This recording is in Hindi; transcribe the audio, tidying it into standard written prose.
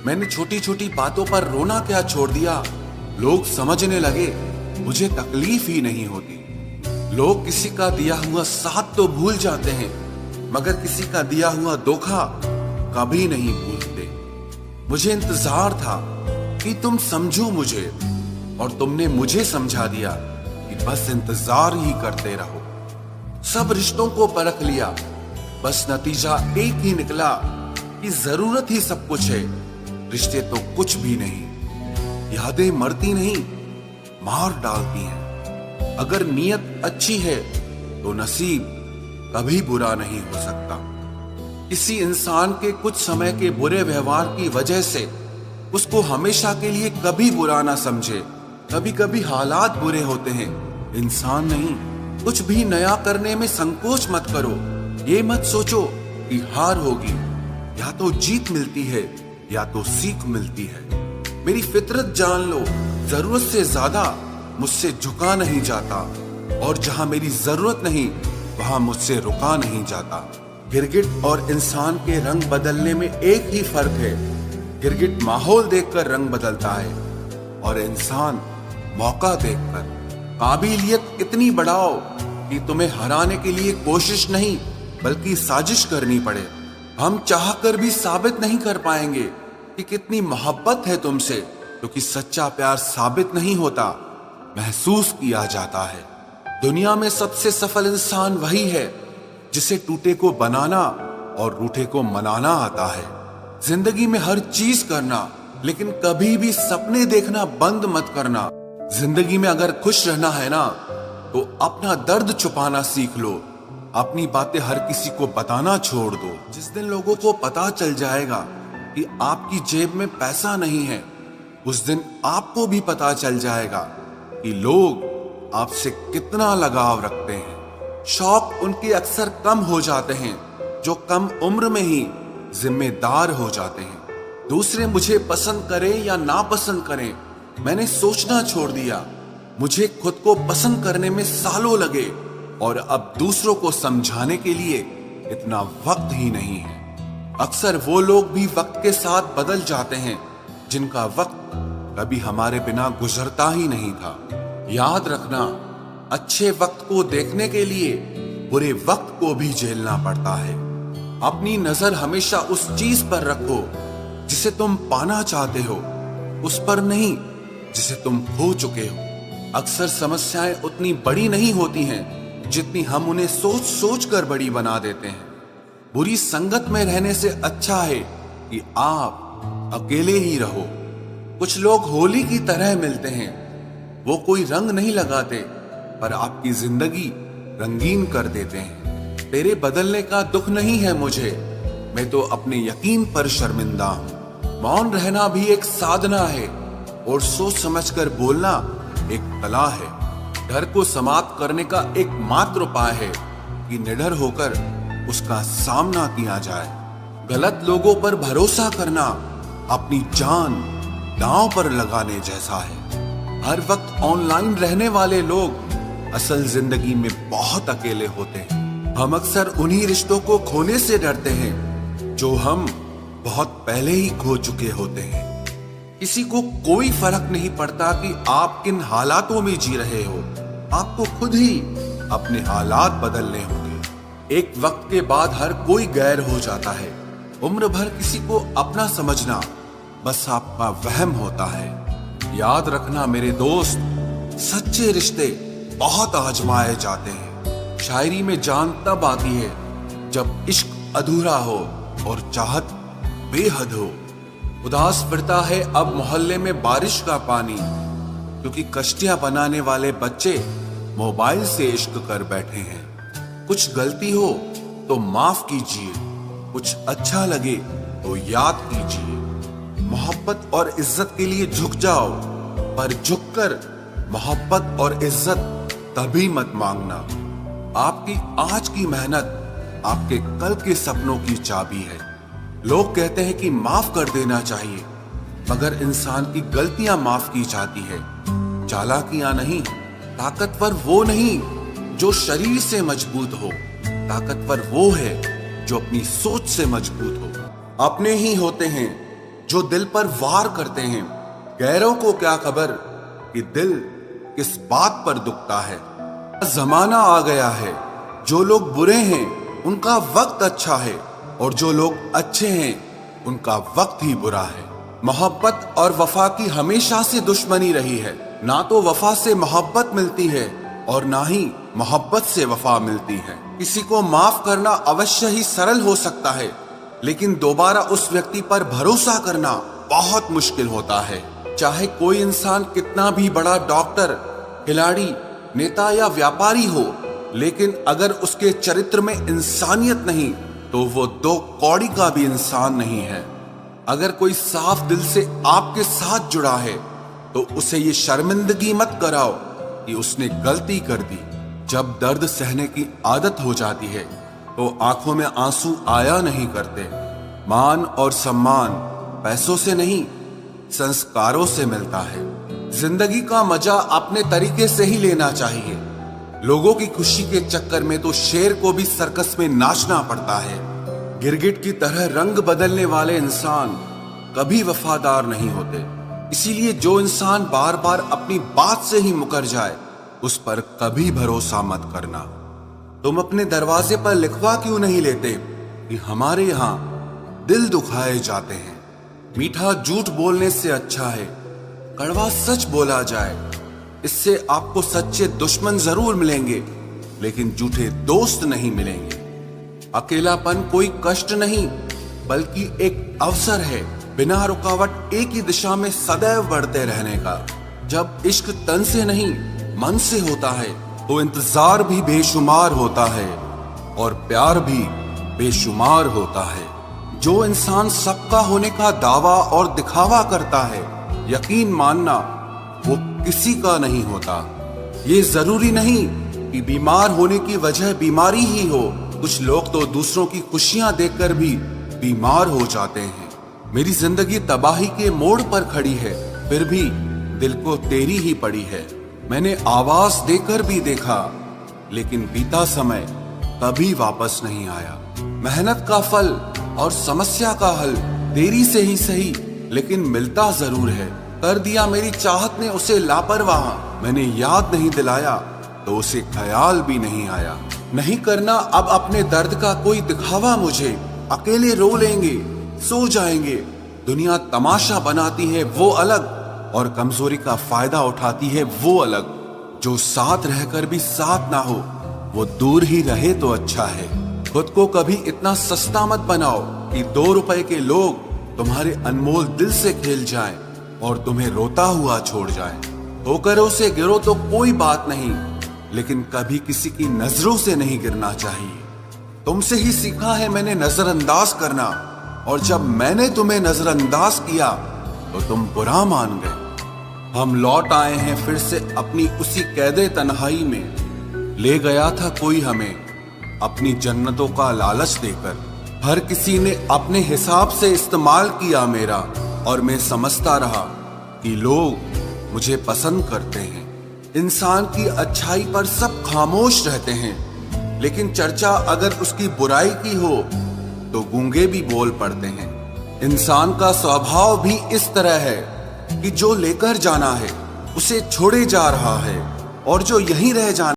मैंने छोटी छोटी बातों पर रोना क्या छोड़ दिया। लोग समझने लगे मुझे तकलीफ ही नहीं होती। लोग किसी का दिया हुआ साथ तो भूल जाते हैं, मगर किसी का दिया हुआ धोखा कभी नहीं भूलते। मुझे इंतजार था कि तुम समझो मुझे, और तुमने मुझे समझा दिया कि बस इंतजार ही करते रहो। सब रिश्तों को परख लिया, बस नतीजा एक ही निकला कि जरूरत ही सब कुछ है, रिश्ते तो कुछ भी नहीं। यादें मरती नहीं, मार डालती हैं। अगर नीयत अच्छी है तो नसीब कभी बुरा नहीं हो सकता। किसी इंसान के कुछ समय के बुरे व्यवहार की वजह से उसको हमेशा के लिए कभी बुरा ना समझे। कभी कभी हालात बुरे होते हैं, इंसान नहीं। कुछ भी नया करने में संकोच मत करो। ये मत सोचो कि हार होगी, या तो जीत मिलती है या तो सीख मिलती है। मेरी फितरत जान लो, जरूरत से ज्यादा मुझसे झुका नहीं जाता, और जहां मेरी जरूरत नहीं वहां मुझसे रुका नहीं जाता। गिरगिट और इंसान के रंग बदलने में एक ही फर्क है। गिरगिट माहौल देखकर रंग बदलता है और इंसान मौका देखकर। काबिलियत इतनी बढ़ाओ कि तुम्हें हराने के लिए कोशिश नहीं बल्कि साजिश करनी पड़े। हम चाहकर भी साबित नहीं कर पाएंगे कि कितनी मोहब्बत है तुमसे, क्योंकि सच्चा प्यार साबित नहीं होता, महसूस किया जाता है। दुनिया में सबसे सफल इंसान वही है जिसे टूटे को बनाना और रूठे को मनाना आता है। जिंदगी में हर चीज करना, लेकिन कभी भी सपने देखना बंद मत करना। जिंदगी में अगर खुश रहना है ना, तो अपना दर्द छुपाना सीख लो। अपनी बातें हर किसी को बताना छोड़ दो। जिस दिन लोगों को पता चल जाएगा कि आपकी जेब में पैसा नहीं है, उस दिन आपको भी पता चल जाएगा कि लोग आपसे कितना लगाव रखते हैं। शौक उनके अक्सर कम हो जाते हैं जो कम उम्र में ही जिम्मेदार हो जाते हैं। दूसरे मुझे पसंद करें या ना पसंद करें, मैंने सोचना छोड़ दिया। मुझे खुद को पसंद करने में सालों लगे, और अब दूसरों को समझाने के लिए इतना वक्त ही नहीं है। अक्सर वो लोग भी वक्त के साथ बदल जाते हैं जिनका वक्त कभी हमारे बिना गुजरता ही नहीं था। याद रखना, अच्छे वक्त को देखने के लिए बुरे वक्त को भी झेलना पड़ता है। अपनी नजर हमेशा उस चीज पर रखो जिसे तुम पाना चाहते हो, उस पर नहीं जिसे तुम खो चुके हो। अक्सर समस्याएं उतनी बड़ी नहीं होती हैं जितनी हम उन्हें सोच सोच कर बड़ी बना देते हैं। बुरी संगत में रहने से अच्छा है कि आप अकेले ही रहो। कुछ लोग होली की तरह मिलते हैं, वो कोई रंग नहीं लगाते पर आपकी जिंदगी रंगीन कर देते हैं। तेरे बदलने का दुख नहीं है मुझे, मैं तो अपने यकीन पर शर्मिंदा हूं। मौन रहना भी एक साधना है, और सोच समझकर बोलना एक कला है। डर को समाप्त करने का एकमात्र उपाय है कि निडर होकर उसका सामना किया जाए। गलत लोगों पर भरोसा करना अपनी जान दांव पर लगाने जैसा है। हर वक्त ऑनलाइन रहने वाले लोग असल जिंदगी में बहुत अकेले होते हैं। हम अक्सर उन्हीं रिश्तों को खोने से डरते हैं जो हम बहुत पहले ही खो चुके होते हैं। किसी को कोई फर्क नहीं पड़ता कि आप किन हालातों में जी रहे हो, आपको खुद ही अपने हालात बदलने होंगे। एक वक्त के बाद हर कोई गैर हो जाता है। उम्र भर किसी को अपना समझना बस आपका वहम होता है। याद रखना मेरे दोस्त, सच्चे रिश्ते बहुत आजमाए जाते हैं। शायरी में जान तब आती है जब इश्क अधूरा हो और चाहत बेहद हो। उदास फिरता है अब मोहल्ले में बारिश का पानी, क्योंकि कश्तियां बनाने वाले बच्चे मोबाइल से इश्क कर बैठे हैं। कुछ गलती हो तो माफ कीजिए, कुछ अच्छा लगे तो याद कीजिए। मोहब्बत और इज्जत के लिए झुक जाओ, पर झुककर मोहब्बत और इज्जत तभी मत मांगना। आपकी आज की मेहनत आपके कल के सपनों की चाबी है। लोग कहते हैं कि माफ कर देना चाहिए, मगर इंसान की गलतियां माफ की जाती है, चालाकियां नहीं। ताकतवर वो नहीं जो शरीर से मजबूत हो, ताकतवर वो है जो अपनी सोच से मजबूत हो। अपने ही होते हैं जो दिल पर वार करते हैं। गैरों को क्या खबर कि दिल किस बात पर दुखता है। जमाना आ गया है, जो लोग बुरे हैं उनका वक्त अच्छा है, और जो लोग अच्छे हैं उनका वक्त ही बुरा है। मोहब्बत और वफा की हमेशा से दुश्मनी रही है। ना तो वफा से मोहब्बत मिलती है और ना ही मोहब्बत से वफा मिलती है। किसी को माफ करना अवश्य ही सरल हो सकता है, लेकिन दोबारा उस व्यक्ति पर भरोसा करना बहुत मुश्किल होता है। चाहे कोई इंसान कितना भी बड़ा डॉक्टर, खिलाड़ी, नेता या व्यापारी हो, लेकिन अगर उसके चरित्र में इंसानियत नहीं तो वो दो कौड़ी का भी इंसान नहीं है। अगर कोई साफ दिल से आपके साथ जुड़ा है तो उसे ये शर्मिंदगी मत कराओ कि उसने गलती कर दी। जब दर्द सहने की आदत हो जाती है तो आंखों में आंसू आया नहीं करते। मान और सम्मान पैसों से नहीं, संस्कारों से मिलता है। जिंदगी का मजा अपने तरीके से ही लेना चाहिए। लोगों की खुशी के चक्कर में तो शेर को भी सर्कस में नाचना पड़ता है। गिरगिट की तरह रंग बदलने वाले इंसान कभी वफादार नहीं होते। इसीलिए जो इंसान बार बार अपनी बात से ही मुकर जाए उस पर कभी भरोसा मत करना। तुम अपने दरवाजे पर लिखवा क्यों नहीं लेते कि हमारे यहाँ दिल दुखाए जाते हैं। मीठा झूठ बोलने से अच्छा है कड़वा सच बोला जाए। इससे आपको सच्चे दुश्मन जरूर मिलेंगे, लेकिन झूठे दोस्त नहीं मिलेंगे। अकेलापन कोई कष्ट नहीं बल्कि एक अवसर है, बिना रुकावट एक ही दिशा में सदैव बढ़ते रहने का। जब इश्क तन से नहीं मन से होता है तो इंतजार भी बेशुमार होता है और प्यार भी बेशुमार होता है। जो इंसान सबका होने का दावा और दिखावा करता है, यकीन मानना वो किसी का नहीं होता। ये जरूरी नहीं कि बीमार होने की वजह बीमारी ही हो। कुछ लोग तो दूसरों की खुशियां देखकर भी बीमार हो जाते हैं। मेरी जिंदगी तबाही के मोड़ पर खड़ी है, फिर भी दिल को तेरी ही पड़ी है। मैंने आवाज देकर भी देखा, लेकिन बीता समय कभी वापस नहीं आया। मेहनत का फल और समस्या का हल देरी से ही सही, लेकिन मिलता जरूर है। कर दिया मेरी चाहत ने उसे लापरवाह, मैंने याद नहीं दिलाया तो उसे ख्याल भी नहीं आया। नहीं करना अब अपने दर्द का कोई दिखावा मुझे। अकेले रो लेंगे, सो जाएंगे। दुनिया तमाशा बनाती है वो अलग, और कमजोरी का फायदा उठाती है वो अलग। जो साथ रहकर भी साथ ना हो वो दूर ही रहे तो अच्छा है। खुद को कभी इतना सस्ता मत बनाओ कि 2 रुपए के लोग तुम्हारे अनमोल दिल से खेल जाएं और तुम्हें रोता हुआ छोड़ जाएं। ठोकरों से गिरो तो कोई बात नहीं, लेकिन कभी किसी की नजरों से नहीं गिरना चाहिए। तुमसे ही सीखा है मैंने नजरअंदाज करना, और जब मैंने तुम्हें नजरअंदाज किया तो तुम बुरा मान गए। हम लौट आए हैं फिर से अपनी उसी कैदे तन्हाई में। ले गया था कोई हमें अपनी जन्नतों का लालच देकर। हर किसी ने अपने हिसाब से इस्तेमाल किया मेरा, और मैं समझता रहा कि लोग मुझे पसंद करते हैं। इंसान की अच्छाई पर सब खामोश रहते हैं, लेकिन चर्चा अगर उसकी बुराई की हो तो गूंगे भी बोल पड़ते हैं। इंसान का स्वभाव भी इस तरह है कि जो लेकर जाना है उसे छोड़े जा रहा है, और जो यहीं रह जाना